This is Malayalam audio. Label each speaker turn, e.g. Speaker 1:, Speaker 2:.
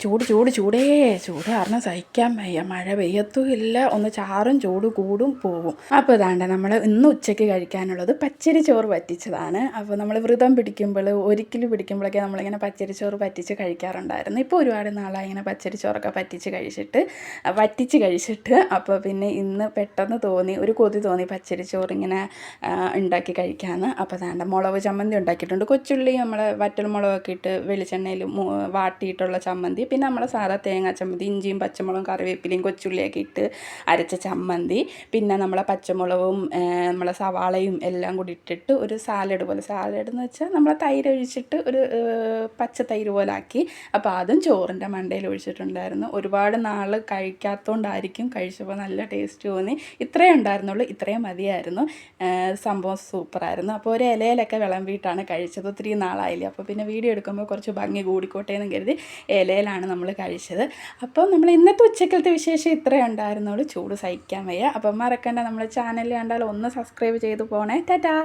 Speaker 1: ചൂടേ ചൂട് കാരണം സഹിക്കാൻ വയ്യ. മഴ പെയ്യത്തും ഇല്ല, ഒന്ന് ചാറും ചൂട് കൂടും പോവും. അപ്പോൾ ഇതാണ്ട് നമ്മൾ ഇന്ന് ഉച്ചയ്ക്ക് കഴിക്കാനുള്ളത് പച്ചരി ചോറ് പറ്റിച്ചതാണ്. അപ്പോൾ നമ്മൾ വ്രതം പിടിക്കുമ്പോൾ പിടിക്കുമ്പോഴൊക്കെ നമ്മളിങ്ങനെ പച്ചരി ചോറ് പറ്റിച്ച് കഴിക്കാറുണ്ടായിരുന്നു. ഇപ്പോൾ ഒരുപാട് നാളായി ഇങ്ങനെ പച്ചരി ചോറൊക്കെ വറ്റിച്ച് കഴിച്ചിട്ട് അപ്പോൾ പിന്നെ ഇന്ന് പെട്ടെന്ന് തോന്നി, ഒരു കൊതി തോന്നി പച്ചരി ചോറ് ഇങ്ങനെ ഉണ്ടാക്കി കഴിക്കാമെന്ന്. അപ്പോൾ അതാണ്ട് മുളക് ചമ്മന്തി ഉണ്ടാക്കിയിട്ടുണ്ട്. കൊച്ചുള്ളി നമ്മൾ വറ്റൽ മുളകൊക്കെ ഇട്ട് വെളിച്ചെണ്ണയിൽ വാട്ടിയിട്ടുള്ള ചമ്മന്തി, പിന്നെ നമ്മളെ സാധാ തേങ്ങാ ചമ്മന്തി, ഇഞ്ചിയും പച്ചമുളകും കറിവേപ്പിലയും കൊച്ചുള്ളിയൊക്കെ ഇട്ട് അരച്ച ചമ്മന്തി, പിന്നെ നമ്മളെ പച്ചമുളകും നമ്മളെ സവാളയും എല്ലാം കൂടി ഇട്ടിട്ട് ഒരു സാലഡ് എന്ന് വെച്ചാൽ നമ്മളെ തൈര് ഒഴിച്ചിട്ട് ഒരു പച്ച തൈര് പോലെ ആക്കി. അപ്പോൾ അതും ചോറിൻ്റെ മണ്ടയിൽ ഒഴിച്ചിട്ടുണ്ടായിരുന്നു. ഒരുപാട് നാൾ കഴിക്കാത്തതുകൊണ്ടായിരിക്കും, കഴിച്ചപ്പോൾ നല്ല ടേസ്റ്റ് തോന്നി. ഇത്രയേ ഉണ്ടായിരുന്നുള്ളൂ, ഇത്രയും മതിയായിരുന്നു. സംഭവം സൂപ്പറായിരുന്നു. അപ്പോൾ ഒരു ഇലയിലൊക്കെ വിളമ്പിയിട്ടാണ് കഴിച്ചത്. ഒത്തിരി നാളായില്ലേ, അപ്പോൾ പിന്നെ വീഡിയോ എടുക്കുമ്പോൾ കുറച്ച് ഭംഗി കൂടിക്കോട്ടെ എന്ന് കരുതി ഇലയിലാണ് നമ്മൾ കഴിച്ചത്. അപ്പം നമ്മൾ ഇന്നത്തെ ഉച്ചക്കലത്തെ വിശേഷം ഇത്രയേ ഉണ്ടായിരുന്നുള്ളൂ. ചൂട് സഹിക്കാൻ വയ്യ. അപ്പം മറക്കണ്ട, നമ്മൾ ചാനൽ കണ്ടാൽ ഒന്ന് സബ്സ്ക്രൈബ് ചെയ്ത് പോണേ. ടാറ്റാ.